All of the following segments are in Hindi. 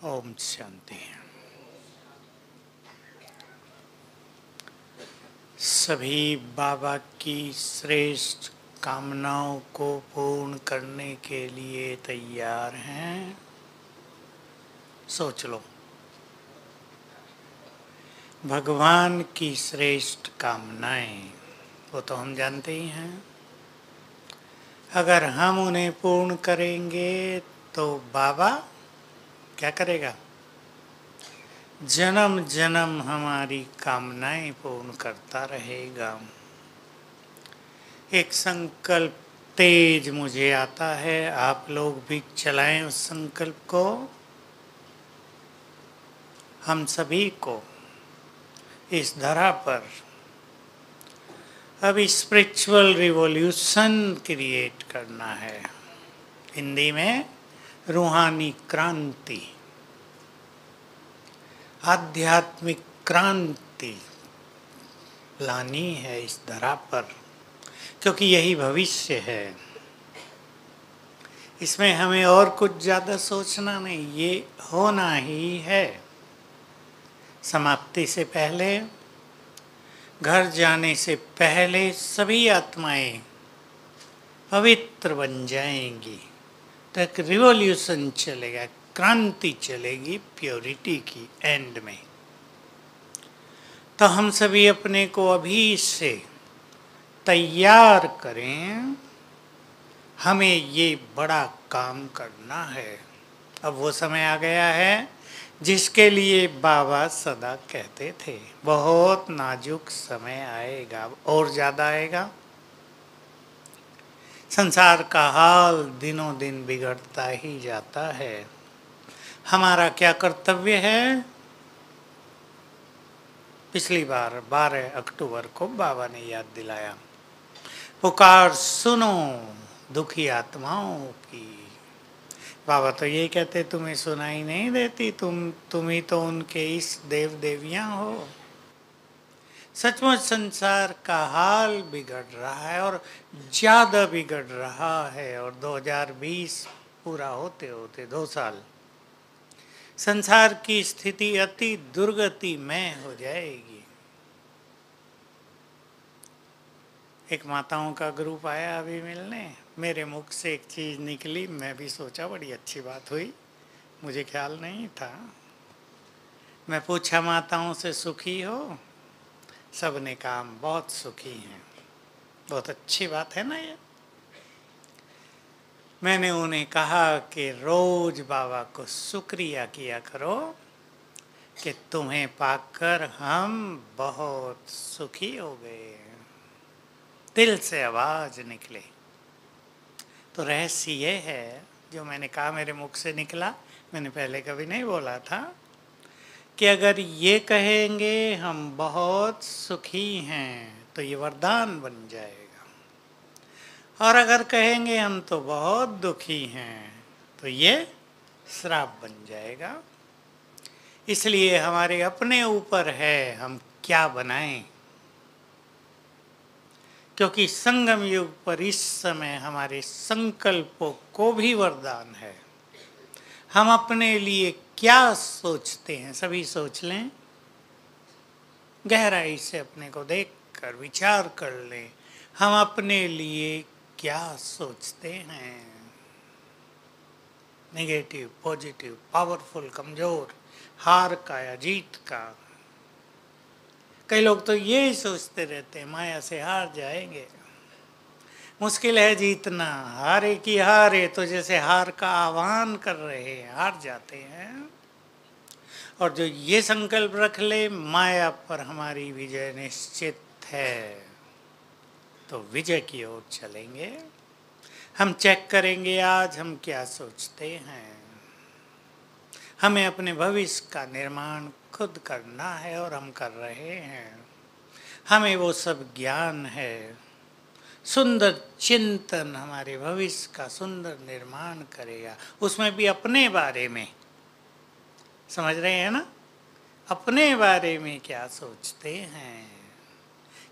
ओम शांति। सभी बाबा की श्रेष्ठ कामनाओं को पूर्ण करने के लिए तैयार हैं। सोच लो, भगवान की श्रेष्ठ कामनाएं वो तो हम जानते ही हैं। अगर हम उन्हें पूर्ण करेंगे तो बाबा क्या करेगा? जन्म जन्म हमारी कामनाएं पूर्ण करता रहेगा। एक संकल्प तेज मुझे आता है, आप लोग भी चलाएं उस संकल्प को। हम सभी को इस धरा पर अब स्पिरिचुअल रिवॉल्यूशन क्रिएट करना है। हिंदी में रूहानी क्रांति, आध्यात्मिक क्रांति लानी है इस धरा पर, क्योंकि यही भविष्य है। इसमें हमें और कुछ ज़्यादा सोचना नहीं, ये होना ही है। समाप्ति से पहले, घर जाने से पहले सभी आत्माएं पवित्र बन जाएंगी, तो एक रिवॉल्यूशन चलेगा, क्रांति चलेगी प्योरिटी की एंड में। तो हम सभी अपने को अभी से तैयार करें, हमें ये बड़ा काम करना है। अब वो समय आ गया है जिसके लिए बाबा सदा कहते थे बहुत नाजुक समय आएगा, और ज़्यादा आएगा। संसार का हाल दिनों दिन बिगड़ता ही जाता है। हमारा क्या कर्तव्य है? पिछली बार 12 अक्टूबर को बाबा ने याद दिलाया, पुकार सुनो दुखी आत्माओं की। बाबा तो ये कहते तुम्हें सुनाई नहीं देती, तुम ही तो उनके इस देव देवियां हो। सचमुच संसार का हाल बिगड़ रहा है और ज़्यादा बिगड़ रहा है, और 2020 पूरा होते होते 2 साल संसार की स्थिति अति दुर्गति में हो जाएगी। एक माताओं का ग्रुप आया अभी मिलने, मेरे मुख से एक चीज़ निकली, मैं भी सोचा बड़ी अच्छी बात हुई, मुझे ख्याल नहीं था। मैं पूछा माताओं से सुखी हो? सब ने कहा हम बहुत सुखी हैं। बहुत अच्छी बात है ना ये। मैंने उन्हें कहा कि रोज बाबा को शुक्रिया किया करो कि तुम्हें पाकर हम बहुत सुखी हो गए। दिल से आवाज निकले। तो रहस्य ये है जो मैंने कहा, मेरे मुख से निकला, मैंने पहले कभी नहीं बोला था, कि अगर ये कहेंगे हम बहुत सुखी हैं तो ये वरदान बन जाएगा, और अगर कहेंगे हम तो बहुत दुखी हैं तो ये श्राप बन जाएगा। इसलिए हमारे अपने ऊपर है हम क्या बनाएं, क्योंकि संगम युग पर इस समय हमारे संकल्पों को भी वरदान है। हम अपने लिए क्या सोचते हैं, सभी सोच लें, गहराई से अपने को देख कर विचार कर लें, हम अपने लिए क्या सोचते हैं। नेगेटिव, पॉजिटिव, पावरफुल, कमजोर, हार का या जीत का। कई लोग तो ये सोचते रहते हैं माया से हार जाएंगे, मुश्किल है जीतना, हारे की हारे, तो जैसे हार का आह्वान कर रहे हैं, हार जाते हैं। और जो ये संकल्प रख ले माया पर हमारी विजय निश्चित है, तो विजय की ओर चलेंगे। हम चेक करेंगे आज हम क्या सोचते हैं। हमें अपने भविष्य का निर्माण खुद करना है और हम कर रहे हैं। हमें वो सब ज्ञान है। सुंदर चिंतन हमारे भविष्य का सुंदर निर्माण करेगा। उसमें भी अपने बारे में समझ रहे हैं ना, अपने बारे में क्या सोचते हैं,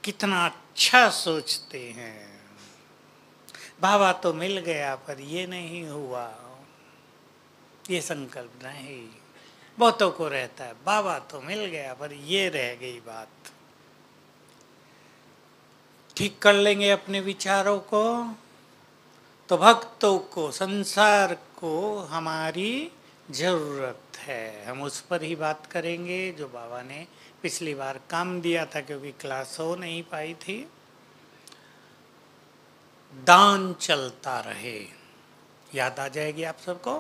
कितना अच्छा सोचते हैं। बाबा तो मिल गया पर ये नहीं हुआ, ये संकल्प नहीं। बहुतों को रहता है बाबा तो मिल गया, पर ये रह गई बात। ठीक कर लेंगे अपने विचारों को तो भक्तों को, संसार को हमारी जरूरत है। हम उस पर ही बात करेंगे जो बाबा ने पिछली बार काम दिया था, क्योंकि क्लास हो नहीं पाई थी। दान चलता रहे, याद आ जाएगी आप सबको।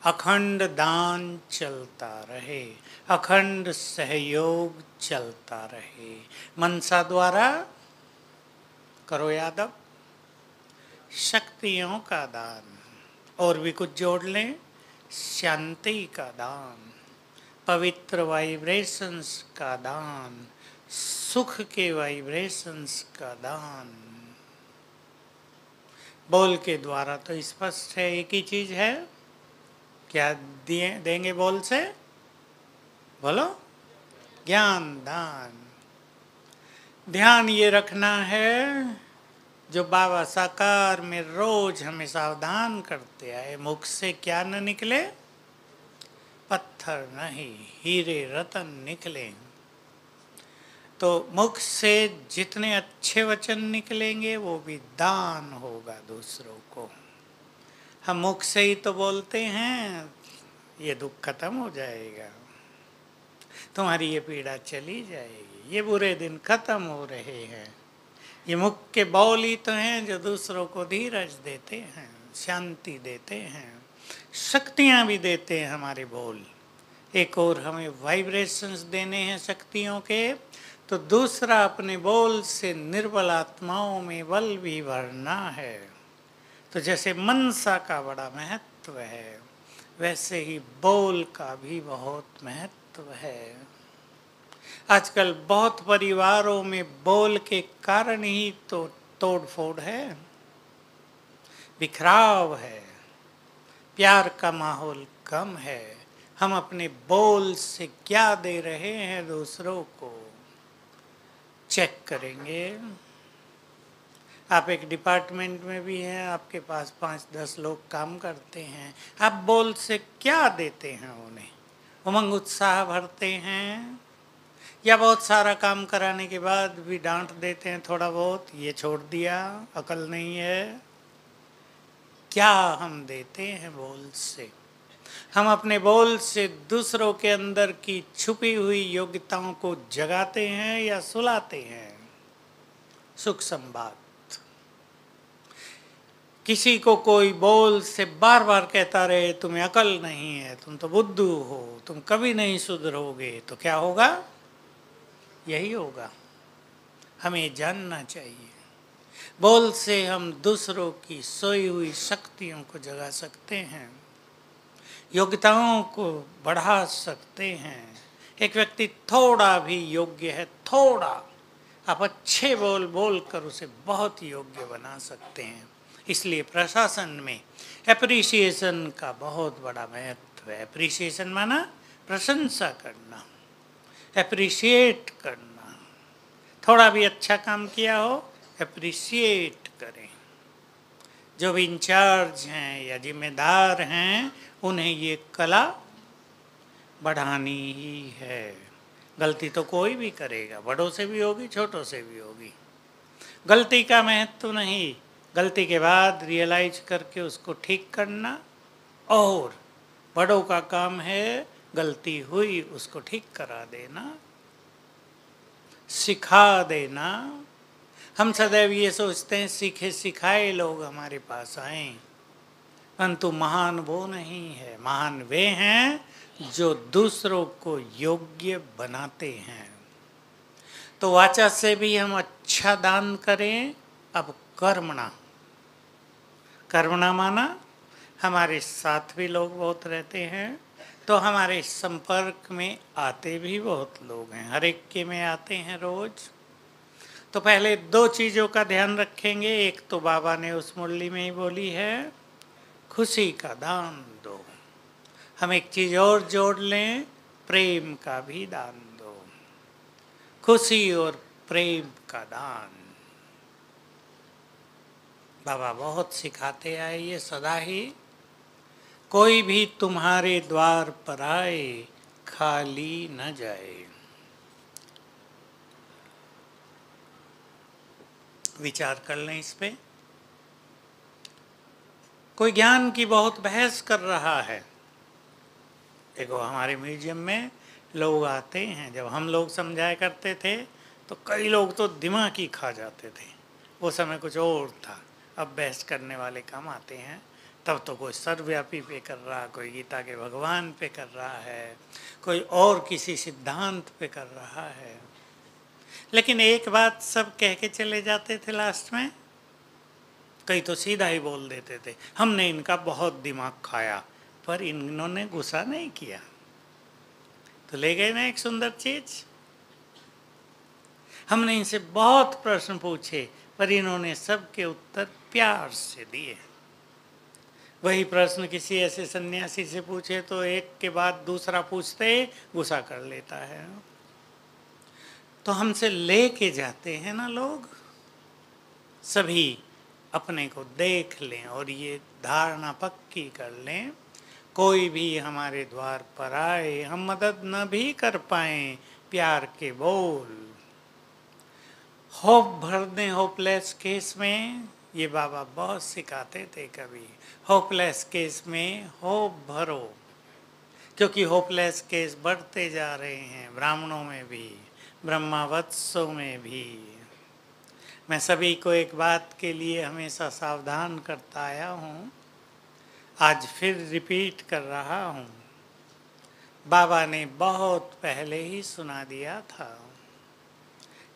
अखंड दान चलता रहे, अखंड सहयोग चलता रहे। मनसा द्वारा करो यादव, शक्तियों का दान, और भी कुछ जोड़ लें, शांति का दान, पवित्र वाइब्रेशंस का दान, सुख के वाइब्रेशंस का दान। बोल के द्वारा तो स्पष्ट है, एक ही चीज है। क्या दिए देंगे बोल से? बोलो, ज्ञान दान। ध्यान ये रखना है, जो बाबा साकार में रोज हमें सावधान करते आए, मुख से क्या न निकले, पत्थर नहीं हीरे रतन निकले। तो मुख से जितने अच्छे वचन निकलेंगे वो भी दान होगा दूसरों को। हम मुख से ही तो बोलते हैं ये दुख खत्म हो जाएगा, तुम्हारी ये पीड़ा चली जाएगी, ये बुरे दिन खत्म हो रहे हैं। ये मुख के बोल ही तो हैं जो दूसरों को धीरज देते हैं, शांति देते हैं, शक्तियाँ भी देते हैं हमारे बोल। एक और हमें वाइब्रेशंस देने हैं शक्तियों के, तो दूसरा अपने बोल से निर्बल आत्माओं में बल भी भरना है। तो जैसे मनसा का बड़ा महत्व है, वैसे ही बोल का भी बहुत महत्व है। आजकल बहुत परिवारों में बोल के कारण ही तो तोड़ फोड़ है, बिखराव है, प्यार का माहौल कम है। हम अपने बोल से क्या दे रहे हैं दूसरों को, चेक करेंगे। आप एक डिपार्टमेंट में भी हैं, आपके पास 5-10 लोग काम करते हैं, आप बोल से क्या देते हैं उन्हें? उमंग उत्साह भरते हैं, या बहुत सारा काम कराने के बाद भी डांट देते हैं थोड़ा बहुत, ये छोड़ दिया, अकल नहीं है? क्या हम देते हैं बोल से? हम अपने बोल से दूसरों के अंदर की छुपी हुई योग्यताओं को जगाते हैं या सुलाते हैं? सुख संवाद। किसी को कोई बोल से बार बार कहता रहे तुम्हें अकल नहीं है, तुम तो बुद्धू हो, तुम कभी नहीं सुधरोगे, तो क्या होगा? यही होगा। हमें जानना चाहिए, बोल से हम दूसरों की सोई हुई शक्तियों को जगा सकते हैं, योग्यताओं को बढ़ा सकते हैं। एक व्यक्ति थोड़ा भी योग्य है, थोड़ा, आप अच्छे बोल बोल कर उसे बहुत योग्य बना सकते हैं। इसलिए प्रशासन में एप्रिसिएशन का बहुत बड़ा महत्व है। एप्रिसिएशन माना प्रशंसा करना, एप्रिशिएट करना। थोड़ा भी अच्छा काम किया हो, एप्रिशिएट करें। जो भी इंचार्ज हैं या जिम्मेदार हैं, उन्हें ये कला बढ़ानी ही है। गलती तो कोई भी करेगा, बड़ों से भी होगी, छोटों से भी होगी। गलती का महत्व नहीं, गलती के बाद रियलाइज करके उसको ठीक करना, और बड़ों का काम है गलती हुई उसको ठीक करा देना, सिखा देना। हम सदैव ये सोचते हैं सीखे सिखाए लोग हमारे पास आए, परंतु महान वो नहीं है, महान वे हैं जो दूसरों को योग्य बनाते हैं। तो वाचा से भी हम अच्छा दान करें। अब कर्मणा, कर्मणा माना हमारे साथ भी लोग बहुत रहते हैं, तो हमारे संपर्क में आते भी बहुत लोग हैं, हर एक के में आते हैं रोज। तो पहले 2 चीज़ों का ध्यान रखेंगे। एक तो बाबा ने उस मुरली में ही बोली है, खुशी का दान दो। हम एक चीज़ और जोड़ लें, प्रेम का भी दान दो। खुशी और प्रेम का दान बाबा बहुत सिखाते आए ये सदा ही। कोई भी तुम्हारे द्वार पर आए खाली न जाए। विचार कर लें इस पे। कोई ज्ञान की बहुत बहस कर रहा है। देखो हमारे म्यूजियम में लोग आते हैं, जब हम लोग समझाया करते थे तो कई लोग तो दिमाग ही खा जाते थे। वो समय कुछ और था, अब बहस करने वाले कम आते हैं। तब तो कोई सर्वव्यापी पे कर रहा, कोई गीता के भगवान पे कर रहा है, कोई और किसी सिद्धांत पे कर रहा है। लेकिन एक बात सब कह के चले जाते थे लास्ट में। कई तो सीधा ही बोल देते थे, हमने इनका बहुत दिमाग खाया, पर इन्होंने गुस्सा नहीं किया। तो ले गए ना एक सुंदर चीज। हमने इनसे बहुत प्रश्न पूछे, पर इन्होंने सबके उत्तर प्यार से दिए। वही प्रश्न किसी ऐसे सन्यासी से पूछे तो एक के बाद दूसरा पूछते गुस्सा कर लेता है। तो हमसे लेके जाते हैं ना लोग। सभी अपने को देख लें और ये धारणा पक्की कर लें, कोई भी हमारे द्वार पर आए हम मदद न भी कर पाए, प्यार के बोल होप भर दें। होपलेस केस में ये बाबा बहुत सिखाते थे। कभी होपलेस केस में होप भरो, क्योंकि होपलेस केस बढ़ते जा रहे हैं, ब्राह्मणों में भी, ब्रह्मावत्सों में भी। मैं सभी को एक बात के लिए हमेशा सावधान करता आया हूँ, आज फिर रिपीट कर रहा हूँ। बाबा ने बहुत पहले ही सुना दिया था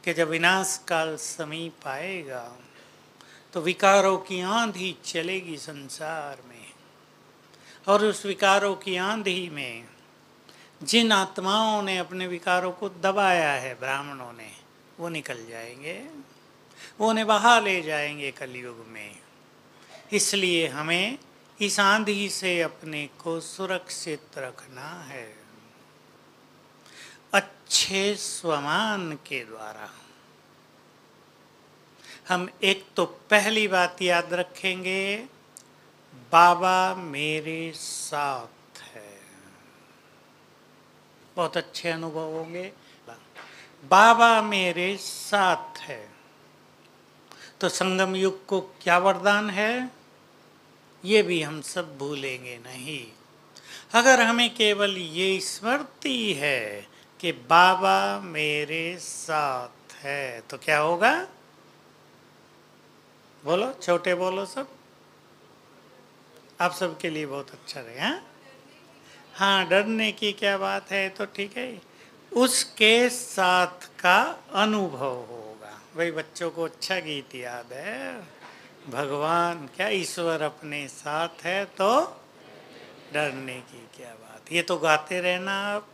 कि जब विनाश काल समीप आएगा तो विकारों की आंधी चलेगी संसार में, और उस विकारों की आंधी में जिन आत्माओं ने अपने विकारों को दबाया है, ब्राह्मणों ने, वो निकल जाएंगे, वो उन्हें बहा ले जाएंगे कलयुग में। इसलिए हमें इस आंधी से अपने को सुरक्षित रखना है, अच्छे स्वमान के द्वारा। हम एक तो पहली बात याद रखेंगे, बाबा मेरे साथ है। बहुत अच्छे अनुभव होंगे। बाबा मेरे साथ है। तो संगम युग को क्या वरदान है, ये भी हम सब भूलेंगे नहीं। अगर हमें केवल ये स्मृति है कि बाबा मेरे साथ है, तो क्या होगा? बोलो, छोटे बोलो सब। आप सबके लिए बहुत अच्छा रहे। हाँ हाँ, डरने की क्या बात है, तो ठीक है, उसके साथ का अनुभव होगा। वही बच्चों को अच्छा गीत याद है, भगवान क्या ईश्वर अपने साथ है तो डरने की क्या बात। ये तो गाते रहना आप।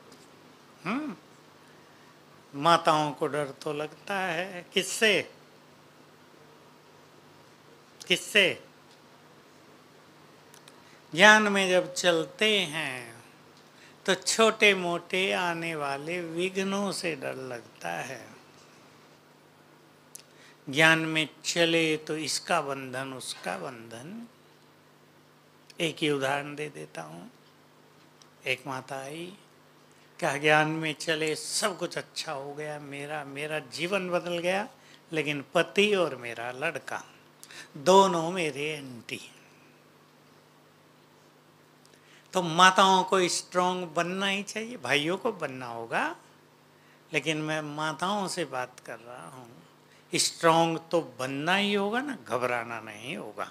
माताओं को डर तो लगता है, किससे किससे? ज्ञान में जब चलते हैं तो छोटे मोटे आने वाले विघ्नों से डर लगता है। ज्ञान में चले तो इसका बंधन उसका बंधन। एक ही उदाहरण दे देता हूँ। एक माता आई, क्या ज्ञान में चले सब कुछ अच्छा हो गया, मेरा जीवन बदल गया, लेकिन पति और मेरा लड़का दोनों मेरे एंटी। तो माताओं को स्ट्रांग बनना ही चाहिए, भाइयों को बनना होगा, लेकिन मैं माताओं से बात कर रहा हूँ। स्ट्रांग तो बनना ही होगा ना, घबराना नहीं होगा।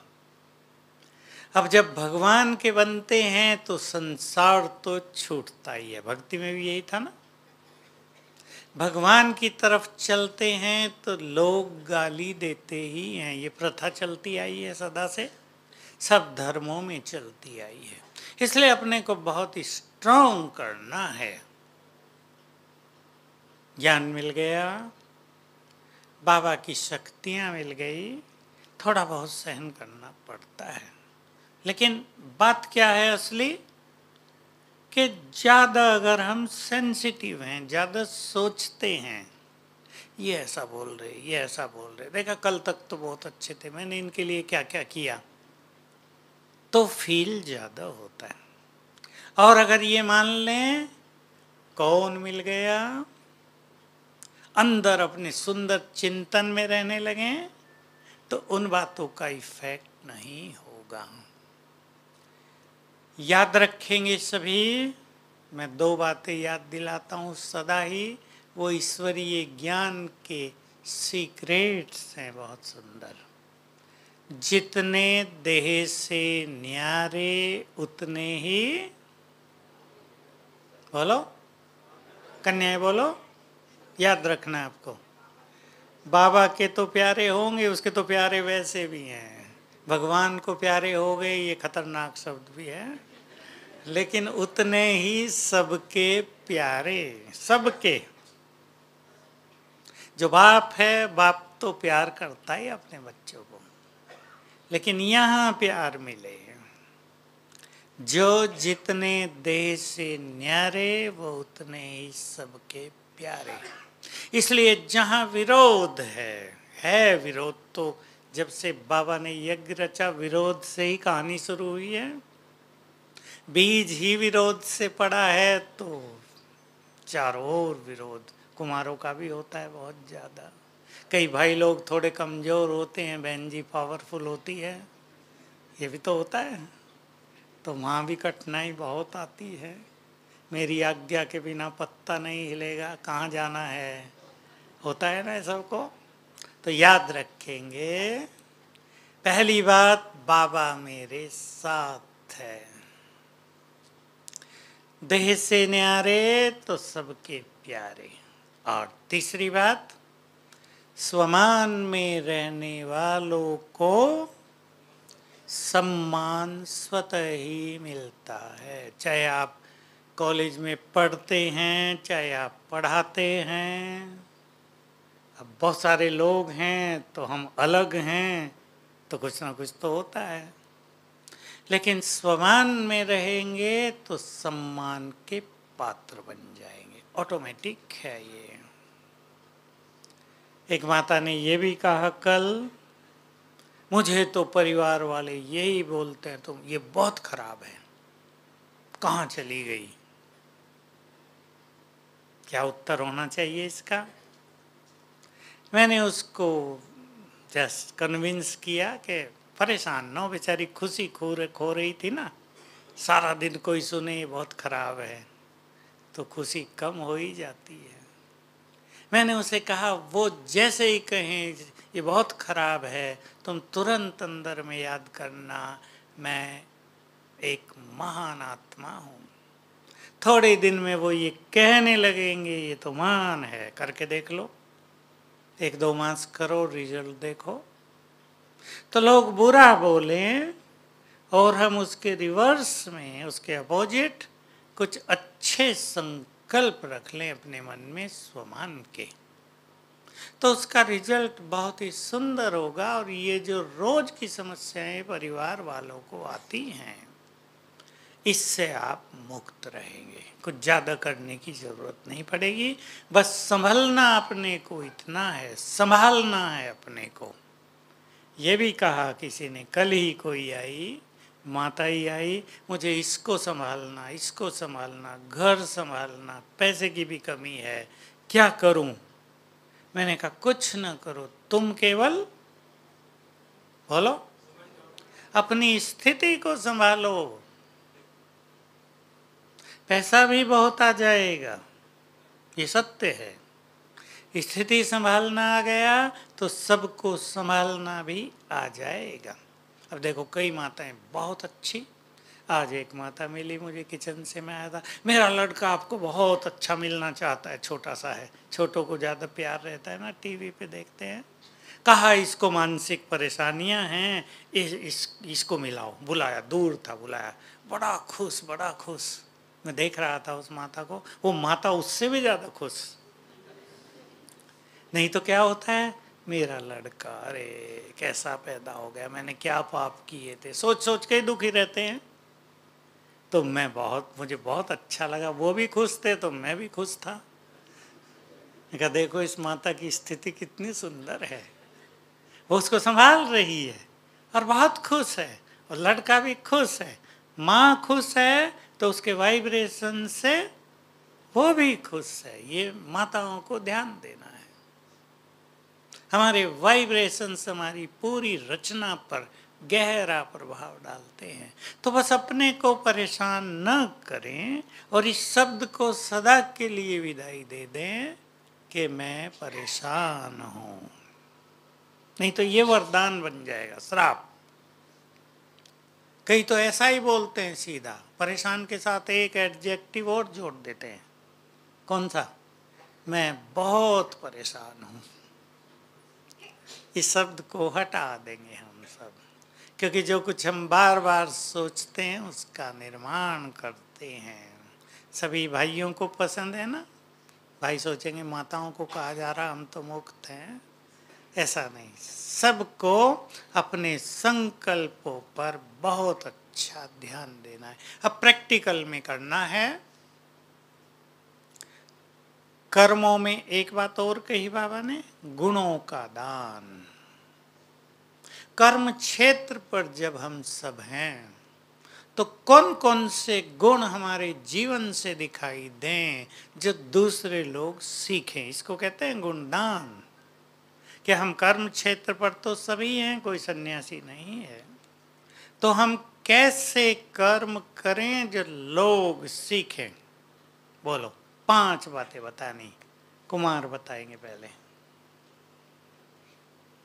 अब जब भगवान के बनते हैं तो संसार तो छूटता ही है। भक्ति में भी यही था ना, भगवान की तरफ चलते हैं तो लोग गाली देते ही हैं। ये प्रथा चलती आई है सदा से, सब धर्मों में चलती आई है। इसलिए अपने को बहुत स्ट्रांग करना है। ज्ञान मिल गया, बाबा की शक्तियाँ मिल गई, थोड़ा बहुत सहन करना पड़ता है। लेकिन बात क्या है असली, कि ज़्यादा अगर हम सेंसिटिव हैं, ज़्यादा सोचते हैं, ये ऐसा बोल रहे, ये ऐसा बोल रहे, देखा कल तक तो बहुत अच्छे थे, मैंने इनके लिए क्या क्या किया, तो फील ज़्यादा होता है। और अगर ये मान लें कौन मिल गया, अंदर अपने सुंदर चिंतन में रहने लगे तो उन बातों का इफेक्ट नहीं होगा। याद रखेंगे सभी, मैं 2 बातें याद दिलाता हूँ सदा ही, वो ईश्वरीय ज्ञान के सीक्रेट्स हैं बहुत सुंदर। जितने देह से न्यारे उतने ही, बोलो कन्याएं बोलो, याद रखना है आपको। बाबा के तो प्यारे होंगे, उसके तो प्यारे वैसे भी हैं। भगवान को प्यारे हो गए, ये खतरनाक शब्द भी है, लेकिन उतने ही सबके प्यारे, सबके। जो बाप है, बाप तो प्यार करता ही अपने बच्चों को, लेकिन यहाँ प्यार मिले जो जितने देह से न्यारे वो उतने ही सबके प्यारे। इसलिए जहाँ विरोध है विरोध, तो जब से बाबा ने यज्ञ रचा विरोध से ही कहानी शुरू हुई है। बीज ही विरोध से पड़ा है तो चारों ओर विरोध। कुमारों का भी होता है बहुत ज़्यादा। कई भाई लोग थोड़े कमज़ोर होते हैं, बहन जी पावरफुल होती है, ये भी तो होता है। तो वहाँ भी कठिनाई बहुत आती है। मेरी आज्ञा के बिना पत्ता नहीं हिलेगा, कहाँ जाना है, होता है ना सबको। तो याद रखेंगे, पहली बात बाबा मेरे साथ है। देह से न्यारे तो सबके प्यारे। और तीसरी बात, स्वमान में रहने वालों को सम्मान स्वतः ही मिलता है। चाहे आप कॉलेज में पढ़ते हैं, चाहे आप पढ़ाते हैं। अब बहुत सारे लोग हैं तो हम अलग हैं, तो कुछ ना कुछ तो होता है, लेकिन स्वमान में रहेंगे तो सम्मान के पात्र बन जाएंगे, ऑटोमेटिक है ये। एक माता ने ये भी कहा कल, मुझे तो परिवार वाले यही बोलते हैं तुम ये बहुत खराब है, कहाँ चली गई। क्या उत्तर होना चाहिए इसका? मैंने उसको जस्ट कन्विंस किया कि परेशान न हो, बेचारी खुशी खो रही थी ना, सारा दिन कोई सुने ये बहुत खराब है तो खुशी कम हो ही जाती है। मैंने उसे कहा वो जैसे ही कहें ये बहुत खराब है, तुम तुरंत अंदर में याद करना मैं एक महान आत्मा हूँ। थोड़े दिन में वो ये कहने लगेंगे ये तो महान है, करके देख लो, 1-2 मास करो, रिजल्ट देखो। तो लोग बुरा बोलें और हम उसके रिवर्स में, उसके अपोजिट कुछ अच्छे संकल्प रख लें अपने मन में स्वमान के, तो उसका रिजल्ट बहुत ही सुंदर होगा। और ये जो रोज की समस्याएं परिवार वालों को आती हैं, इससे आप मुक्त रहेंगे। कुछ ज़्यादा करने की ज़रूरत नहीं पड़ेगी, बस संभलना अपने को, इतना है, संभालना है अपने को। ये भी कहा किसी ने, कल ही कोई आई, माता ही आई, मुझे इसको संभालना, इसको संभालना, घर संभालना, पैसे की भी कमी है, क्या करूं? मैंने कहा कुछ ना करो, तुम केवल बोलो अपनी स्थिति को संभालो, पैसा भी बहुत आ जाएगा, ये सत्य है। स्थिति संभालना आ गया तो सबको संभालना भी आ जाएगा। अब देखो कई माताएं बहुत अच्छी, आज एक माता मिली मुझे, किचन से मैं आया था, मेरा लड़का आपको बहुत अच्छा मिलना चाहता है, छोटा सा है, छोटों को ज़्यादा प्यार रहता है ना, टीवी पे देखते हैं। कहा इसको मानसिक परेशानियां हैं, इसको मिलाओ, बुलाया, दूर था बुलाया, बड़ा खुश, बड़ा खुश। मैं देख रहा था उस माता को, वो माता उससे भी ज़्यादा खुश। नहीं तो क्या होता है, मेरा लड़का अरे कैसा पैदा हो गया, मैंने क्या पाप किए थे, सोच सोच के ही दुखी रहते हैं। तो मुझे बहुत अच्छा लगा, वो भी खुश थे तो मैं भी खुश था। मैं कहा देखो इस माता की स्थिति कितनी सुंदर है, वो उसको संभाल रही है और बहुत खुश है, और लड़का भी खुश है। माँ खुश है तो उसके वाइब्रेशन से वो भी खुश है। ये माताओं को ध्यान देना है। हमारे वाइब्रेशंस हमारी पूरी रचना पर गहरा प्रभाव डालते हैं। तो बस अपने को परेशान न करें और इस शब्द को सदा के लिए विदाई दे दें कि मैं परेशान हूं। नहीं तो ये वरदान बन जाएगा श्राप। कई तो ऐसा ही बोलते हैं सीधा, परेशान के साथ एक एडजेक्टिव और जोड़ देते हैं। कौन सा? मैं बहुत परेशान हूं। इस शब्द को हटा देंगे हम सब, क्योंकि जो कुछ हम बार बार सोचते हैं उसका निर्माण करते हैं। सभी भाइयों को पसंद है ना? भाई सोचेंगे माताओं को कहा जा रहा हम तो मुक्त हैं। ऐसा नहीं, सबको अपने संकल्पों पर बहुत अच्छा ध्यान देना है। अब प्रैक्टिकल में करना है। कर्मों में एक बात और कही बाबा ने, गुणों का दान। कर्म क्षेत्र पर जब हम सब हैं तो कौन कौन से गुण हमारे जीवन से दिखाई दें जो दूसरे लोग सीखें, इसको कहते हैं गुणदान। कि हम कर्म क्षेत्र पर तो सभी हैं, कोई सन्यासी नहीं है, तो हम कैसे कर्म करें जो लोग सीखें? बोलो, 5 बातें बतानी। कुमार बताएंगे पहले।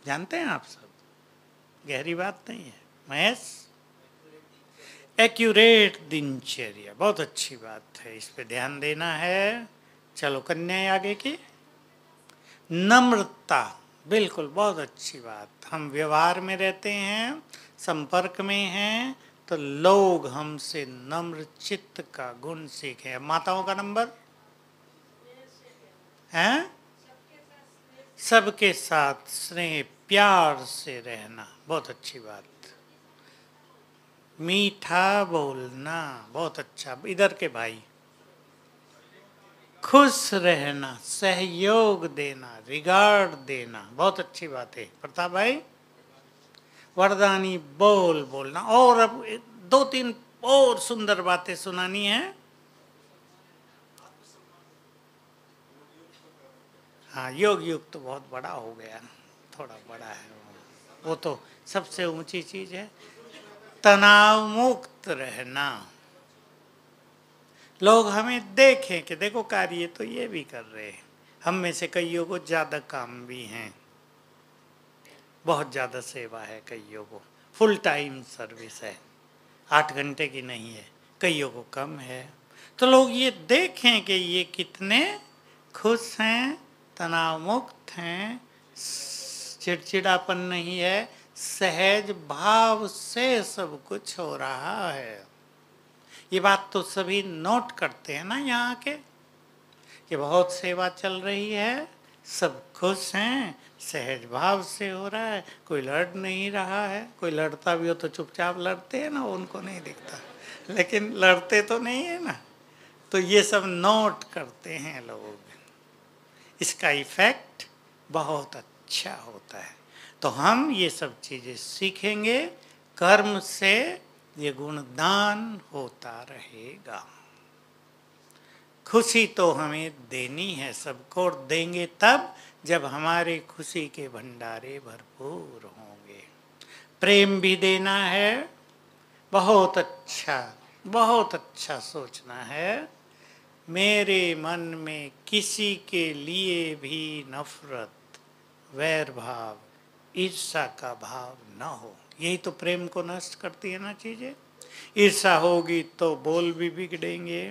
जानते हैं आप सब, गहरी बात नहीं है। महेश, एक्यूरेट दिनचर्या, बहुत अच्छी बात है, इस पे ध्यान देना है। चलो कन्या आगे की। नम्रता, बिल्कुल बहुत अच्छी बात। हम व्यवहार में रहते हैं, संपर्क में हैं, तो लोग हमसे नम्र चित्त का गुण सीखें। माताओं का नंबर है, सबके साथ स्नेह प्यार से रहना, बहुत अच्छी बात। मीठा बोलना, बहुत अच्छा। इधर के भाई, खुश रहना, सहयोग देना, रिगार्ड देना, बहुत अच्छी बात है। प्रताप भाई, वरदानी बोल बोलना। और अब 2-3 और सुंदर बातें सुनानी है। हाँ, योग युक्त तो बहुत बड़ा हो गया, थोड़ा बड़ा है वो तो सबसे ऊंची चीज है। तनाव मुक्त रहना, लोग हमें देखें कि देखो कार्य तो ये भी कर रहे हैं। हम में से कईयों को ज़्यादा काम भी हैं, बहुत ज़्यादा सेवा है, कईयों को फुल टाइम सर्विस है, 8 घंटे की नहीं है, कईयों को कम है। तो लोग ये देखें कि ये कितने खुश हैं, तनाव मुक्त हैं, चिड़चिड़ापन नहीं है, सहज भाव से सब कुछ हो रहा है। ये बात तो सभी नोट करते हैं ना यहाँ के, कि बहुत सेवा चल रही है, सब खुश हैं, सहज भाव से हो रहा है, कोई लड़ नहीं रहा है। कोई लड़ता भी हो तो चुपचाप लड़ते हैं ना, उनको नहीं दिखता, लेकिन लड़ते तो नहीं है ना। तो ये सब नोट करते हैं लोग, इसका इफेक्ट बहुत अच्छा होता है। तो हम ये सब चीज़ें सीखेंगे, कर्म से ये गुणदान होता रहेगा। खुशी तो हमें देनी है सबको, और देंगे तब जब हमारे खुशी के भंडारे भरपूर होंगे। प्रेम भी देना है, बहुत अच्छा, बहुत अच्छा सोचना है। मेरे मन में किसी के लिए भी नफरत, वैर भाव, ईर्ष्या का भाव न हो। यही तो प्रेम को नष्ट करती है ना चीजें। ईर्ष्या होगी तो बोल भी बिगड़ेंगे,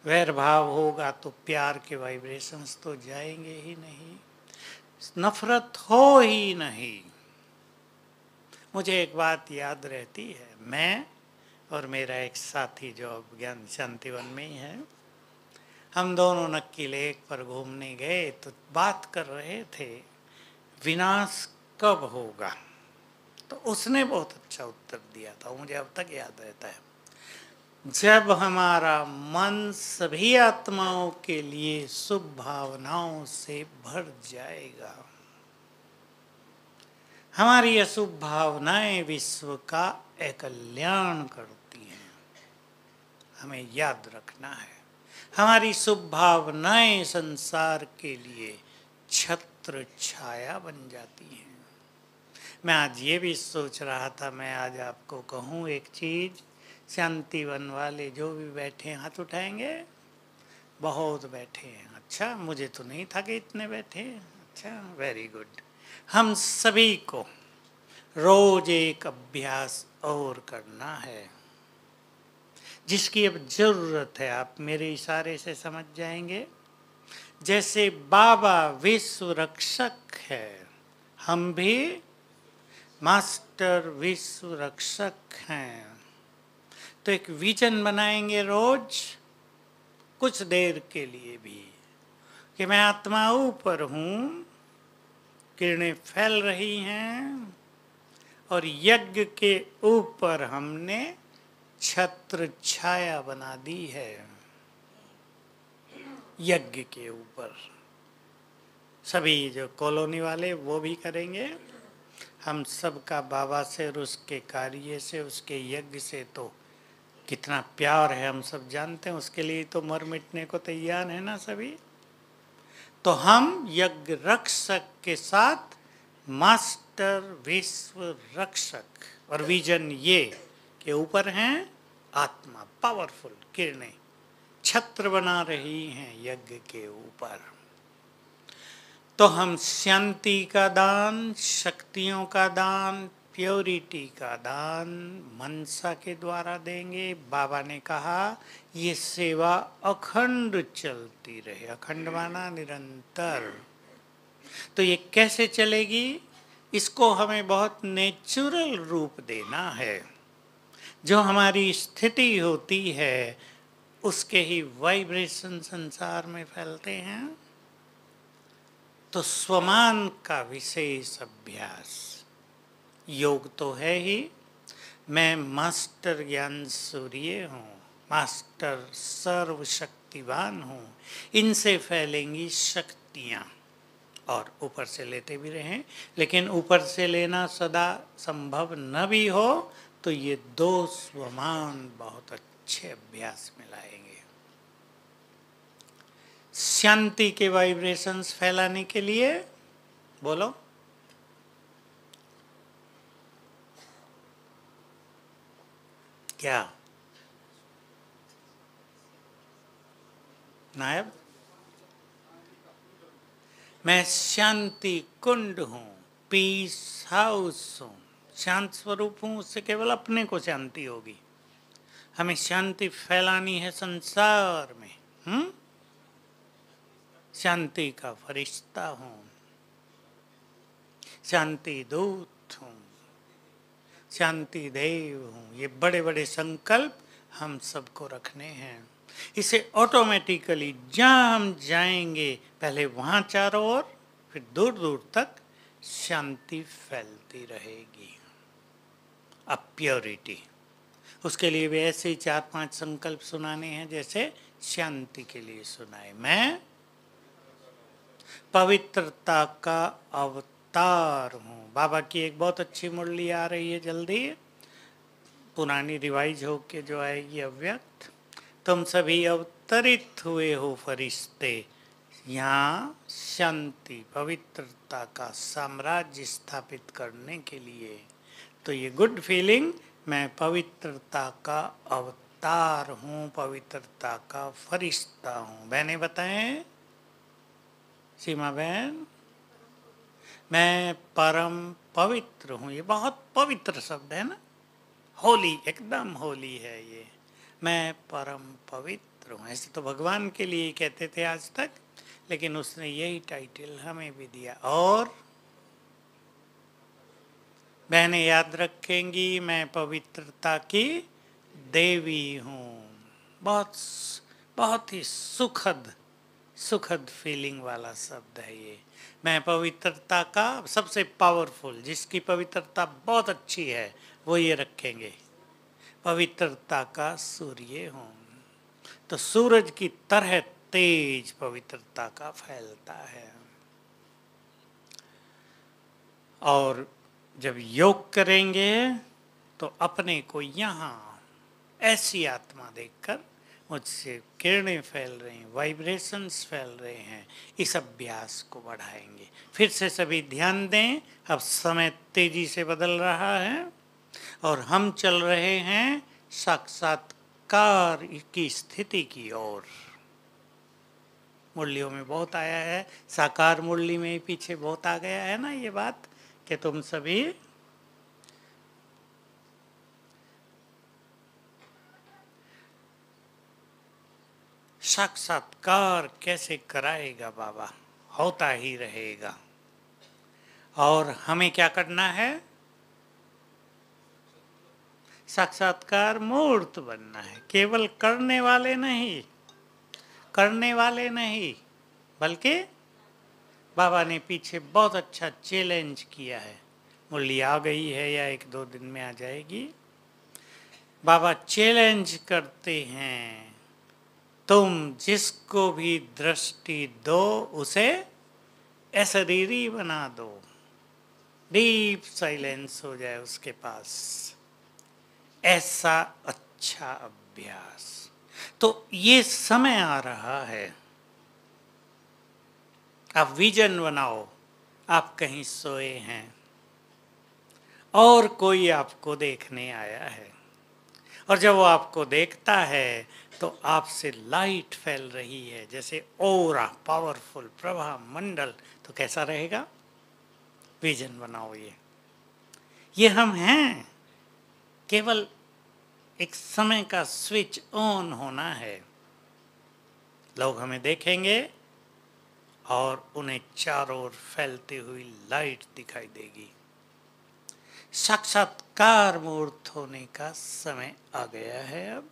वैर भाव होगा तो प्यार के वाइब्रेशंस तो जाएंगे ही नहीं, नफरत हो ही नहीं। मुझे एक बात याद रहती है, मैं और मेरा एक साथी जो अब ज्ञान शांतिवन में ही है, हम दोनों नक्की लेक पर घूमने गए तो बात कर रहे थे विनाश कब होगा। तो उसने बहुत अच्छा उत्तर दिया था, मुझे अब तक याद रहता है, जब हमारा मन सभी आत्माओं के लिए शुभ भावनाओं से भर जाएगा। हमारी अशुभ भावनाएं विश्व का अकल्याण करती हैं, हमें याद रखना है। हमारी शुभ भावनाएं संसार के लिए छत्र छाया बन जाती हैं। मैं आज ये भी सोच रहा था, मैं आज आपको कहूँ एक चीज, शांतिवन वाले जो भी बैठे हैं हाथ उठाएंगे। बहुत बैठे हैं, अच्छा मुझे तो नहीं था कि इतने बैठे हैं। अच्छा, वेरी गुड। हम सभी को रोज एक अभ्यास और करना है जिसकी अब जरूरत है। आप मेरे इशारे से समझ जाएंगे। जैसे बाबा विश्व रक्षक है, हम भी मास्टर विश्व रक्षक हैं। तो एक विजन बनाएंगे रोज, कुछ देर के लिए भी, कि मैं आत्मा ऊपर हूँ, किरणें फैल रही हैं और यज्ञ के ऊपर हमने छत्र छाया बना दी है। यज्ञ के ऊपर सभी जो कॉलोनी वाले वो भी करेंगे। हम सबका बाबा से और उसके कार्य से, उसके यज्ञ से तो कितना प्यार है हम सब जानते हैं। उसके लिए तो मर मिटने को तैयार है ना सभी। तो हम यज्ञ रक्षक के साथ मास्टर विश्व रक्षक, और विजन ये के ऊपर हैं आत्मा, पावरफुल किरणें छत्र बना रही हैं यज्ञ के ऊपर। तो हम शांति का दान, शक्तियों का दान, प्योरिटी का दान मनसा के द्वारा देंगे। बाबा ने कहा ये सेवा अखंड चलती रहे। अखंड माना निरंतर। तो ये कैसे चलेगी? इसको हमें बहुत नेचुरल रूप देना है। जो हमारी स्थिति होती है उसके ही वाइब्रेशन संसार में फैलते हैं। तो स्वमान का विशेष अभ्यास योग तो है ही। मैं मास्टर ज्ञान सूर्य हूँ, मास्टर सर्वशक्तिवान हूँ। इनसे फैलेंगी शक्तियाँ, और ऊपर से लेते भी रहें। लेकिन ऊपर से लेना सदा संभव न भी हो तो ये दो स्वमान बहुत अच्छे अभ्यास में लाएंगे। शांति के वाइब्रेशंस फैलाने के लिए बोलो, क्या नायब? मैं शांति कुंड हूँ, पीस हाउस हूँ। शांत स्वरूप हूँ, उससे केवल अपने को शांति होगी। हमें शांति फैलानी है संसार में। शांति का फरिश्ता हूँ, शांति दूत हूँ, शांति देव हूँ। ये बड़े बड़े संकल्प हम सबको रखने हैं। इसे ऑटोमेटिकली जहाँ हम जाएंगे पहले वहाँ चारों ओर, फिर दूर दूर तक शांति फैलती रहेगी। अब प्योरिटी, उसके लिए भी ऐसे ही 4-5 संकल्प सुनाने हैं जैसे शांति के लिए सुनाए। मैं पवित्रता का अवतार हूँ। बाबा की एक बहुत अच्छी मुरली आ रही है जल्दी, पुरानी रिवाइज हो के जो आएगी अव्यक्त। तुम सभी अवतरित हुए हो फरिश्ते, यहाँ शांति पवित्रता का साम्राज्य स्थापित करने के लिए। तो ये गुड फीलिंग, मैं पवित्रता का अवतार हूँ, पवित्रता का फरिश्ता हूँ। बहनें बताएं, सीमा बहन। मैं परम पवित्र हूँ। ये बहुत पवित्र शब्द है ना, होली, एकदम होली है ये। मैं परम पवित्र हूँ। ऐसे तो भगवान के लिए ही कहते थे आज तक, लेकिन उसने यही टाइटल हमें भी दिया। और बहनें याद रखेंगी, मैं पवित्रता की देवी हूँ। बहुत बहुत ही सुखद सुखद फीलिंग वाला शब्द है ये। मैं पवित्रता का सबसे पावरफुल, जिसकी पवित्रता बहुत अच्छी है वो ये रखेंगे, पवित्रता का सूर्य हूँ। तो सूरज की तरह तेज पवित्रता का फैलता है। और जब योग करेंगे तो अपने को यहाँ ऐसी आत्मा देखकर मुझसे किरणें फैल रही हैं, वाइब्रेशंस फैल रहे हैं। इस अभ्यास को बढ़ाएंगे। फिर से सभी ध्यान दें, अब समय तेजी से बदल रहा है और हम चल रहे हैं साक्षात्कार की स्थिति की ओर। मुरलियों में बहुत आया है, साकार मुरली में ही पीछे बहुत आ गया है ना ये बात, कि तुम सभी साक्षात्कार कैसे कराएगा बाबा, होता ही रहेगा। और हमें क्या करना है? साक्षात्कार मूर्त बनना है, केवल करने वाले नहीं, करने वाले नहीं, बल्कि बाबा ने पीछे बहुत अच्छा चैलेंज किया है। मुरली आ गई है या एक दो दिन में आ जाएगी। बाबा चैलेंज करते हैं, तुम जिसको भी दृष्टि दो उसे अशरीरी बना दो, डीप साइलेंस हो जाए उसके पास। ऐसा अच्छा अभ्यास। तो ये समय आ रहा है, आप विजन बनाओ, आप कहीं सोए हैं और कोई आपको देखने आया है, और जब वो आपको देखता है तो आपसे लाइट फैल रही है, जैसे ओरा, पावरफुल प्रभा मंडल। तो कैसा रहेगा? विजन बनाओ। ये हम हैं, केवल एक समय का स्विच ऑन होना है। लोग हमें देखेंगे और उन्हें चारों ओर फैलती हुई लाइट दिखाई देगी। साक्षात्कार मूर्त होने का समय आ गया है। अब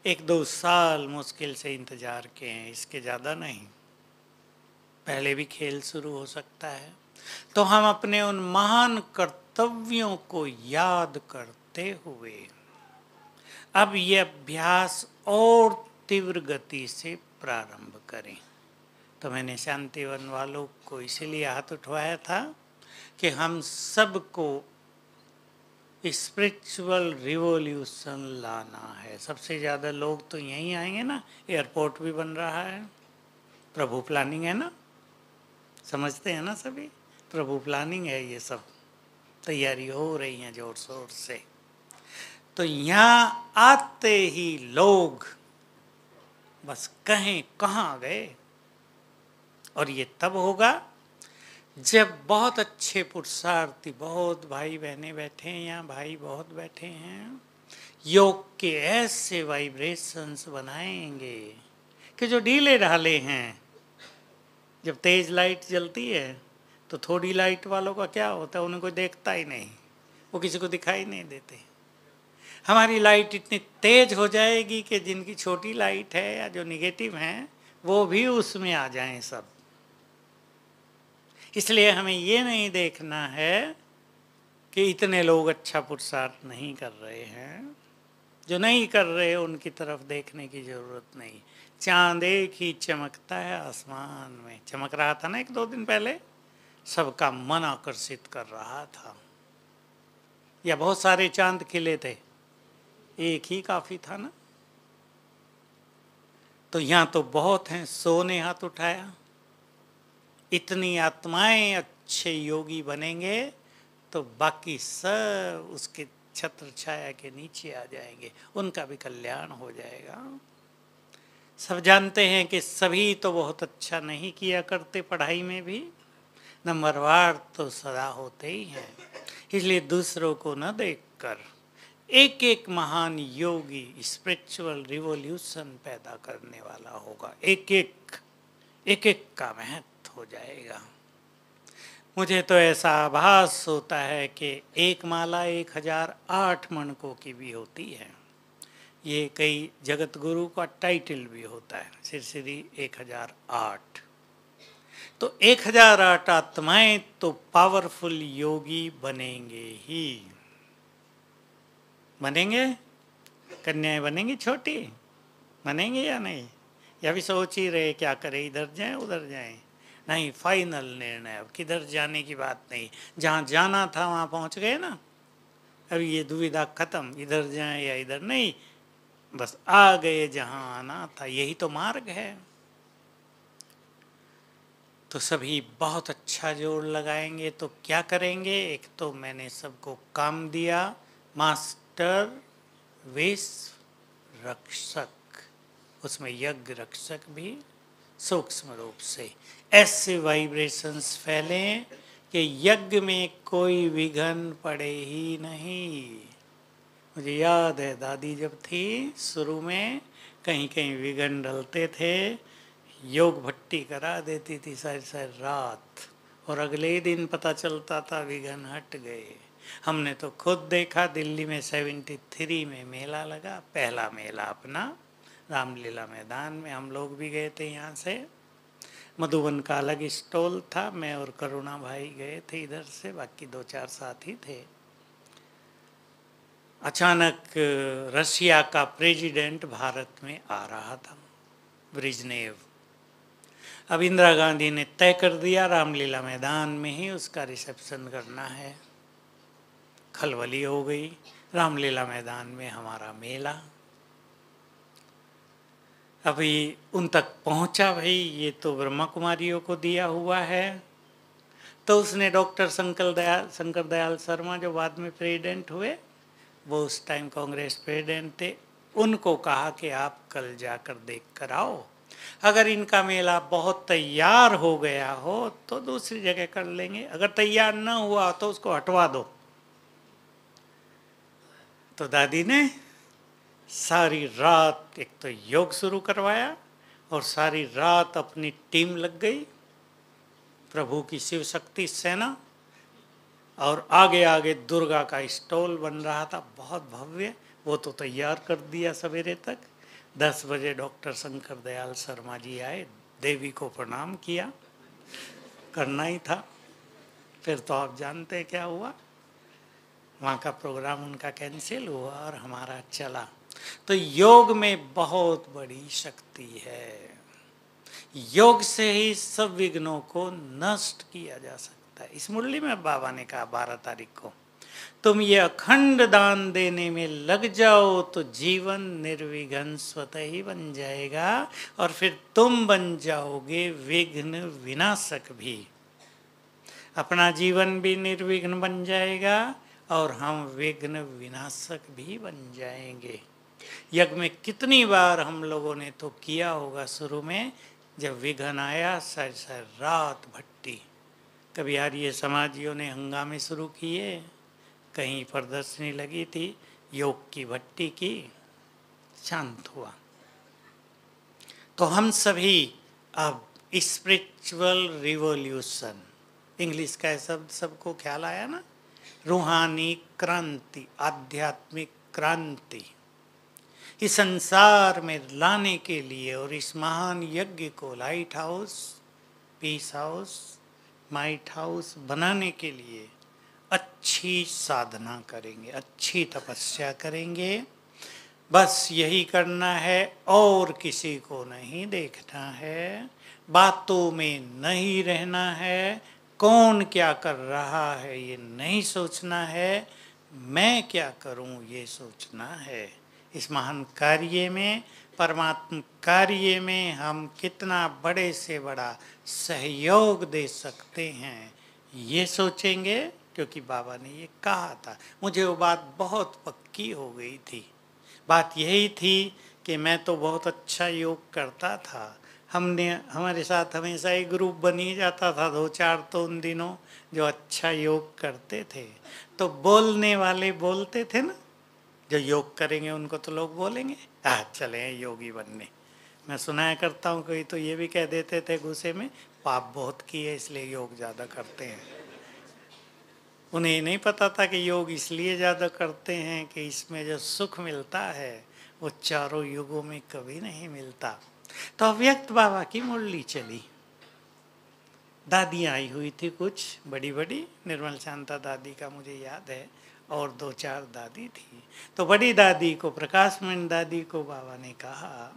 एक दो साल मुश्किल से इंतजार के हैं, इसके ज़्यादा नहीं। पहले भी खेल शुरू हो सकता है। तो हम अपने उन महान कर्तव्यों को याद करते हुए अब ये अभ्यास और तीव्र गति से प्रारंभ करें। तो मैंने शांतिवन वालों को इसीलिए हाथ उठवाया था कि हम सबको स्पिरिचुअल रिवॉल्यूशन लाना है। सबसे ज़्यादा लोग तो यहीं आएंगे ना, एयरपोर्ट भी बन रहा है, प्रभु प्लानिंग है ना, समझते हैं ना सभी, प्रभु प्लानिंग है। ये सब तैयारी हो रही है जोर शोर से। तो यहाँ आते ही लोग बस कहें कहाँ गए। और ये तब होगा जब बहुत अच्छे पुरुषार्थी, बहुत भाई बहनें बैठे हैं यहाँ, भाई बहुत बैठे हैं, योग के ऐसे वाइब्रेशंस बनाएंगे कि जो ढीले ढाले हैं, जब तेज लाइट जलती है तो थोड़ी लाइट वालों का क्या होता है, उन्हें कोई देखता ही नहीं, वो किसी को दिखाई नहीं देते। हमारी लाइट इतनी तेज हो जाएगी कि जिनकी छोटी लाइट है या जो निगेटिव हैं वो भी उसमें आ जाएं सब। इसलिए हमें ये नहीं देखना है कि इतने लोग अच्छा पुरुषार्थ नहीं कर रहे हैं। जो नहीं कर रहे उनकी तरफ देखने की जरूरत नहीं। चांद एक ही चमकता है आसमान में, चमक रहा था ना एक दो दिन पहले, सबका मन आकर्षित कर रहा था। या बहुत सारे चांद खिले थे, एक ही काफी था ना। तो यहाँ तो बहुत हैं, 100 ने हाथ उठाया। इतनी आत्माएं अच्छे योगी बनेंगे तो बाकी सब उसके छत्र छाया के नीचे आ जाएंगे, उनका भी कल्याण हो जाएगा। सब जानते हैं कि सभी तो बहुत अच्छा नहीं किया करते पढ़ाई में भी, नंबरवार तो सदा होते ही हैं। इसलिए दूसरों को न देखकर एक एक महान योगी स्पिरिचुअल रिवॉल्यूशन पैदा करने वाला होगा। एक एक का महत्व हो जाएगा। मुझे तो ऐसा आभास होता है कि एक माला 1008 मणकों की भी होती है। ये कई जगत गुरु का टाइटल भी होता है, श्री 1008। तो 1008 आत्माएं तो पावरफुल योगी बनेंगे ही बनेंगे। कन्याएं बनेंगी छोटी, बनेंगे या नहीं, या भी सोच ही रहे क्या करें, इधर जाएं उधर जाएं। नहीं, फाइनल निर्णय, अब किधर जाने की बात नहीं, जहाँ जाना था वहाँ पहुँच गए ना। अब ये दुविधा खत्म, इधर जाएं या इधर नहीं, बस आ गए जहां आना था, यही तो मार्ग है। तो सभी बहुत अच्छा जोड़ लगाएंगे तो क्या करेंगे? एक तो मैंने सबको काम दिया, मास्टर विश्व रक्षक, उसमें यज्ञ रक्षक भी सूक्ष्म रूप से ऐसे वाइब्रेशंस फैलें कि यज्ञ में कोई विघ्न पड़े ही नहीं। मुझे याद है दादी जब थी शुरू में कहीं कहीं विघ्न डलते थे, योग भट्टी करा देती थी सारी सारी रात, और अगले ही दिन पता चलता था विघ्न हट गए। हमने तो खुद देखा, दिल्ली में 73 में मेला लगा, पहला मेला अपना रामलीला मैदान में, हम लोग भी गए थे यहाँ से, मधुबन का अलग स्टॉल था, मैं और करुणा भाई गए थे इधर से, बाकी 2-4 साथी थे। अचानक रशिया का प्रेसिडेंट भारत में आ रहा था, ब्रिजनेव। अब इंदिरा गांधी ने तय कर दिया रामलीला मैदान में ही उसका रिसेप्शन करना है। खलबली हो गई, रामलीला मैदान में हमारा मेला। अभी उन तक पहुंचा, भाई ये तो ब्रह्मा कुमारियों को दिया हुआ है। तो उसने डॉक्टर शंकर दयाल शर्मा जो बाद में प्रेसिडेंट हुए, वो उस टाइम कांग्रेस प्रेसिडेंट थे, उनको कहा कि आप कल जाकर देख कर आओ, अगर इनका मेला बहुत तैयार हो गया हो तो दूसरी जगह कर लेंगे, अगर तैयार न हुआ तो उसको हटवा दो। तो दादी ने सारी रात एक तो योग शुरू करवाया और सारी रात अपनी टीम लग गई, प्रभु की शिव शक्ति सेना, और आगे आगे दुर्गा का स्टॉल बन रहा था बहुत भव्य, वो तो तैयार कर दिया सवेरे तक। 10 बजे डॉक्टर शंकर दयाल शर्मा जी आए, देवी को प्रणाम किया, करना ही था। फिर तो आप जानते क्या हुआ, वहाँ का प्रोग्राम उनका कैंसिल हुआ और हमारा चला। तो योग में बहुत बड़ी शक्ति है, योग से ही सब विघ्नों को नष्ट किया जा सकता है। इस मुरली में बाबा ने कहा 12 तारीख को, तुम ये अखंड दान देने में लग जाओ तो जीवन निर्विघ्न स्वतः ही बन जाएगा, और फिर तुम बन जाओगे विघ्न विनाशक भी। अपना जीवन भी निर्विघ्न बन जाएगा और हम विघ्न विनाशक भी बन जाएंगे। यज्ञ में कितनी बार हम लोगों ने तो किया होगा, शुरू में जब विघ्न आया सारी सारी रात भट्टी, कभी आर्य समाजियों ने हंगामे शुरू किए, कहीं प्रदर्शनी लगी थी योग की भट्टी की, शांत हुआ। तो हम सभी अब स्पिरिचुअल रिवॉल्यूशन, इंग्लिश का शब्द सबको ख्याल आया ना, रूहानी क्रांति, आध्यात्मिक क्रांति, इस संसार में लाने के लिए और इस महान यज्ञ को lighthouse, peace house, might house बनाने के लिए अच्छी साधना करेंगे, अच्छी तपस्या करेंगे। बस यही करना है और किसी को नहीं देखना है, बातों में नहीं रहना है, कौन क्या कर रहा है ये नहीं सोचना है, मैं क्या करूं ये सोचना है। इस महान कार्य में, परमात्मा कार्य में हम कितना बड़े से बड़ा सहयोग दे सकते हैं ये सोचेंगे, क्योंकि बाबा ने ये कहा था। मुझे वो बात बहुत पक्की हो गई थी। बात यही थी कि मैं तो बहुत अच्छा योग करता था, हमने हमारे साथ हमेशा एक ग्रुप बन ही जाता था 2-4 तो उन दिनों जो अच्छा योग करते थे। तो बोलने वाले बोलते थे ना, जो योग करेंगे उनको तो लोग बोलेंगे चले योगी बनने। मैं सुनाया करता हूँ, कोई तो ये भी कह देते थे गुस्से में, पाप बहुत किए इसलिए योग ज़्यादा करते हैं। उन्हें नहीं पता था कि योग इसलिए ज़्यादा करते हैं कि इसमें जो सुख मिलता है वो चारों युगों में कभी नहीं मिलता। तो अव्यक्त बाबा की मुरली चली, दादी आई हुई थी कुछ बड़ी बड़ी, निर्मल शांता दादी का मुझे याद है, और 2-4 दादी थी। तो बड़ी दादी को, प्रकाशमणि दादी को बाबा ने कहा,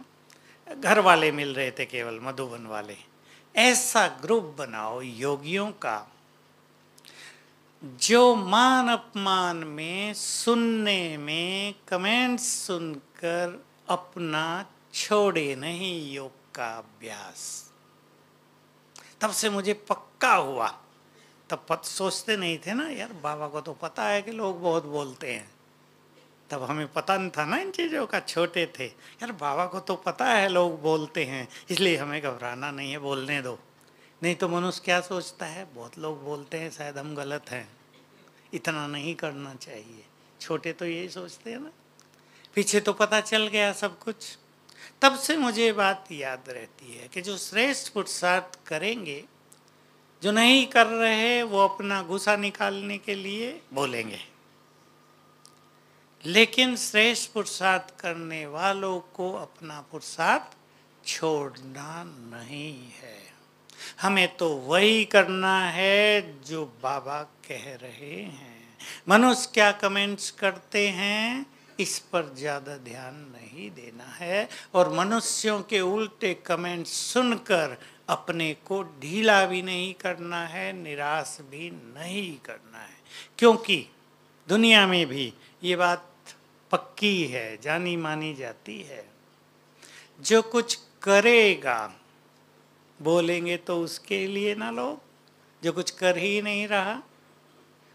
घर वाले मिल रहे थे केवल मधुबन वाले, ऐसा ग्रुप बनाओ योगियों का जो मान अपमान में, सुनने में, कमेंट्स सुनकर अपना छोड़े नहीं योग का अभ्यास। तब से मुझे पक्का हुआ। तब सोचते नहीं थे ना, यार बाबा को तो पता है कि लोग बहुत बोलते हैं। तब हमें पता नहीं था ना इन चीज़ों का, छोटे थे। यार बाबा को तो पता है लोग बोलते हैं, इसलिए हमें घबराना नहीं है, बोलने दो। नहीं तो मनुष्य क्या सोचता है, बहुत लोग बोलते हैं, शायद हम गलत हैं, इतना नहीं करना चाहिए। छोटे तो यही सोचते हैं ना। पीछे तो पता चल गया सब कुछ। तब से मुझे बात याद रहती है कि जो श्रेष्ठ पुरुषार्थ करेंगे, जो नहीं कर रहे वो अपना गुस्सा निकालने के लिए बोलेंगे, लेकिन श्रेष्ठ पुरुषार्थ करने वालों को अपना पुरुषार्थ छोड़ना नहीं है। हमें तो वही करना है जो बाबा कह रहे हैं। मनुष्य क्या कमेंट्स करते हैं, इस पर ज़्यादा ध्यान नहीं देना है, और मनुष्यों के उल्टे कमेंट्स सुनकर अपने को ढीला भी नहीं करना है, निराश भी नहीं करना है। क्योंकि दुनिया में भी ये बात पक्की है, जानी मानी जाती है, जो कुछ करेगा बोलेंगे तो उसके लिए ना लोग, जो कुछ कर ही नहीं रहा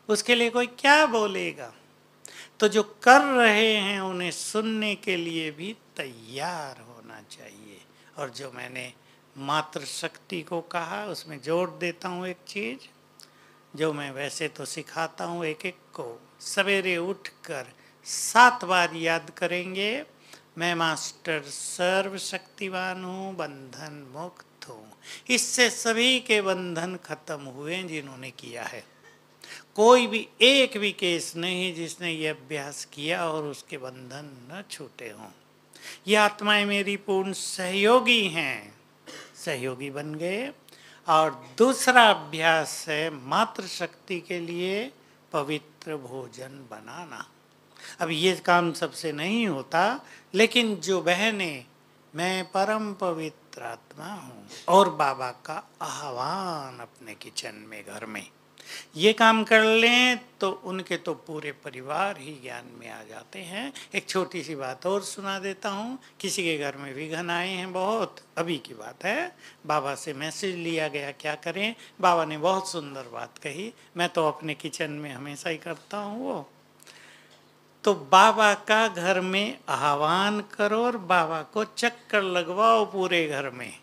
उसके लिए कोई क्या बोलेगा। तो जो कर रहे हैं उन्हें सुनने के लिए भी तैयार होना चाहिए। और जो मैंने मातृ शक्ति को कहा, उसमें जोड़ देता हूँ एक चीज़ जो मैं वैसे तो सिखाता हूँ एक एक को। सवेरे उठकर 7 बार याद करेंगे, मैं मास्टर सर्वशक्तिवान हूँ, बंधन मुक्त हूँ। इससे सभी के बंधन खत्म हुए जिन्होंने किया है। कोई भी एक भी केस नहीं जिसने ये अभ्यास किया और उसके बंधन न छूटे हों। ये आत्माएं मेरी पूर्ण सहयोगी हैं, सहयोगी बन गए। और दूसरा अभ्यास है मातृ शक्ति के लिए पवित्र भोजन बनाना। अब ये काम सबसे नहीं होता, लेकिन जो बहनें मैं परम पवित्र आत्मा हूँ और बाबा का आह्वान अपने किचन में, घर में ये काम कर लें तो उनके तो पूरे परिवार ही ज्ञान में आ जाते हैं। एक छोटी सी बात और सुना देता हूँ। किसी के घर में विघ्न आए हैं बहुत, अभी की बात है, बाबा से मैसेज लिया गया क्या करें। बाबा ने बहुत सुंदर बात कही, मैं तो अपने किचन में हमेशा ही करता हूँ वो। तो बाबा का घर में आह्वान करो और बाबा को चक्कर लगवाओ पूरे घर में,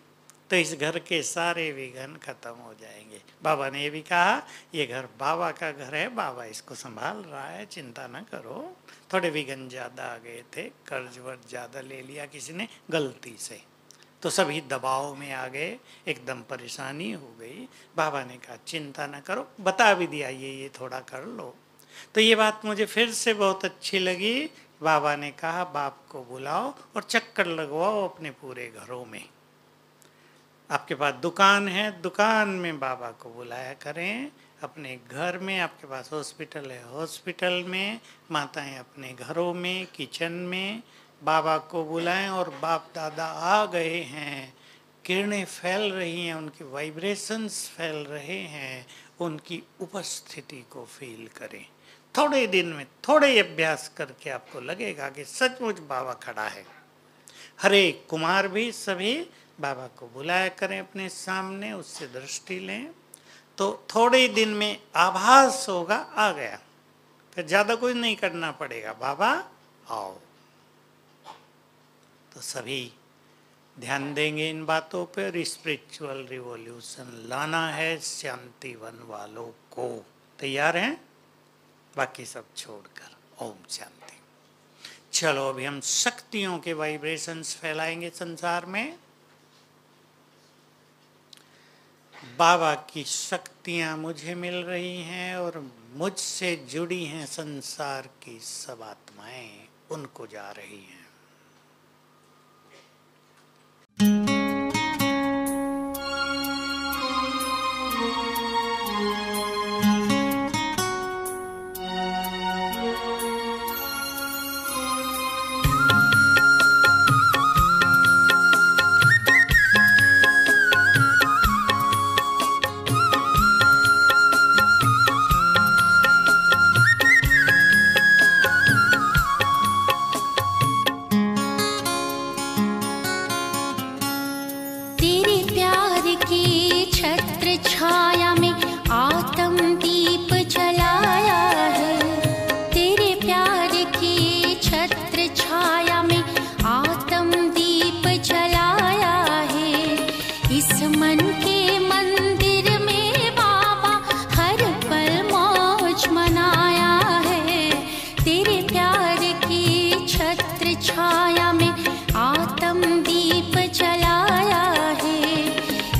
तो इस घर के सारे विघ्न खत्म हो जाएंगे। बाबा ने ये भी कहा, ये घर बाबा का घर है, बाबा इसको संभाल रहा है, चिंता न करो। थोड़े विघ्न ज़्यादा आ गए थे, कर्ज वर्ज ज़्यादा ले लिया किसी ने गलती से, तो सभी दबाव में आ गए, एकदम परेशानी हो गई। बाबा ने कहा चिंता न करो, बता भी दिया ये थोड़ा कर लो। तो ये बात मुझे फिर से बहुत अच्छी लगी। बाबा ने कहा बाप को बुलाओ और चक्कर लगवाओ अपने पूरे घरों में। आपके पास दुकान है, दुकान में बाबा को बुलाया करें। अपने घर में, आपके पास हॉस्पिटल है, हॉस्पिटल में, माताएं अपने घरों में, किचन में बाबा को बुलाएं। और बाप दादा आ गए हैं, किरणें फैल रही हैं, उनकी वाइब्रेशंस फैल रहे हैं, उनकी उपस्थिति को फील करें। थोड़े दिन में थोड़े अभ्यास करके आपको लगेगा कि सचमुच बाबा खड़ा है। हरे कुमार भी सभी बाबा को बुलाया करें अपने सामने, उससे दृष्टि लें, तो थोड़े दिन में आभास होगा आ गया, फिर ज़्यादा कुछ नहीं करना पड़ेगा, बाबा आओ। तो सभी ध्यान देंगे इन बातों पर। स्पिरिचुअल रिवॉल्यूशन लाना है शांति वन वालों को। तैयार हैं? बाकी सब छोड़कर। ओम शांति। चलो अभी हम शक्तियों के वाइब्रेशंस फैलाएंगे संसार में। बाबा की शक्तियाँ मुझे मिल रही हैं और मुझसे जुड़ी हैं संसार की सब आत्माएं, उनको जा रही हैं।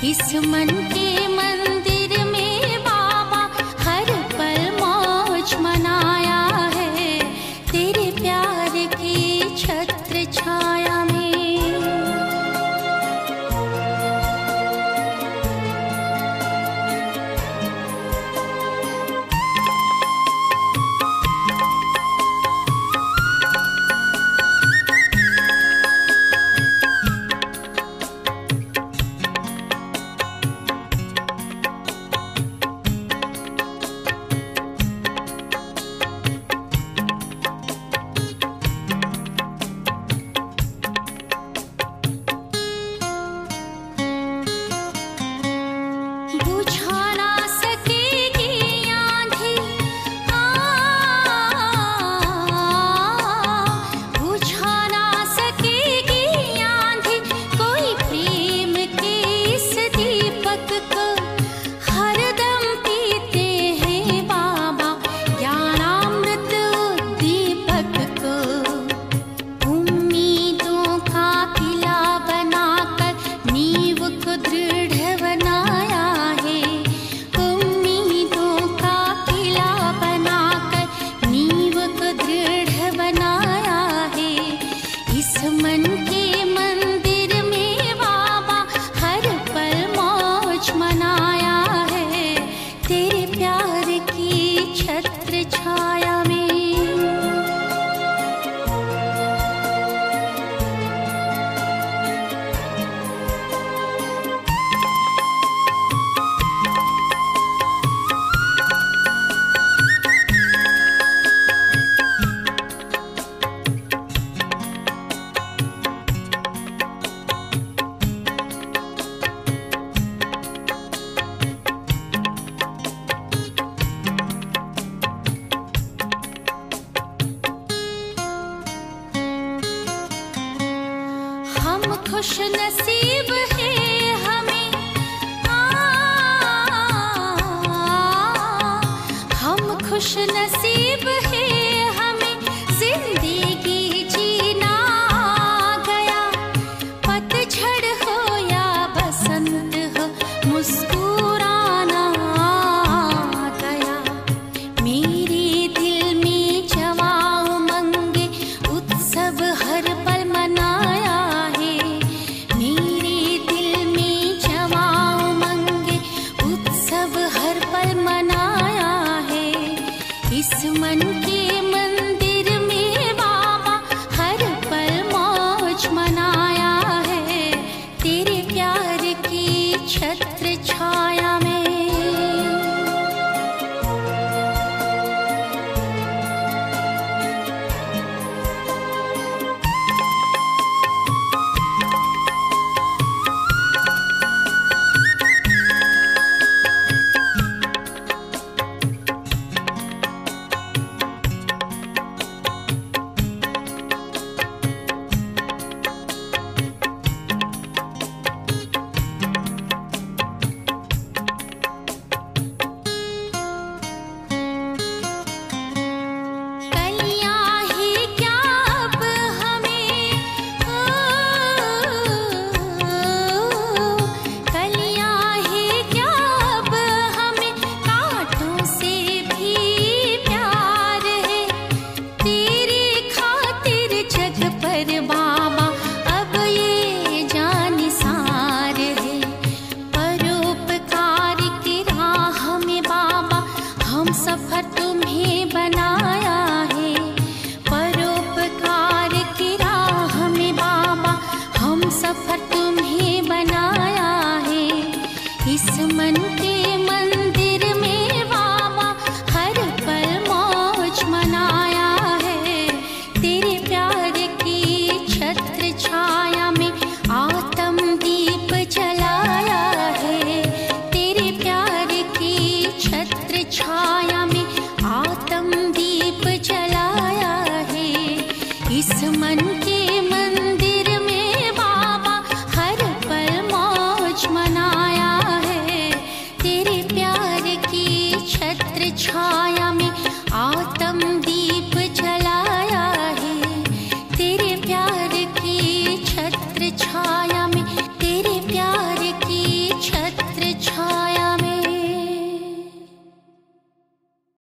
इस मन के मंदिर में बाबा हर पल मौज मनाया है, तेरे प्यार की छत्र छाया में। खुश नसीब है हमें, हम खुश नसीब है हमें, जिंदगी जीना आ गया। पतझड़ हो या बसंत हो, मुस्कुराना आ गया। मेरे दिल में जवा उमंगे, उत्सव हर पल मनाया है। मेरे दिल में जवा उमंगे, उत्सव हर पल मनाया है। इस मन के मंदिर में बाबा हर पल मौज मनाया है, तेरे प्यार की छत्र छाया में। सफर तुम्हें बनाया है, परोपकार की राह में बाबा हम सफर तुम्हें बनाया है। इस मन के मंदिर में बाबा हर पल मौज मनाया है, तेरे प्यार की छत्र छाया में आत्म दीप जलाया है। तेरे प्यार की छत्र छाया में आत्म दीप जलाया है। इस मन के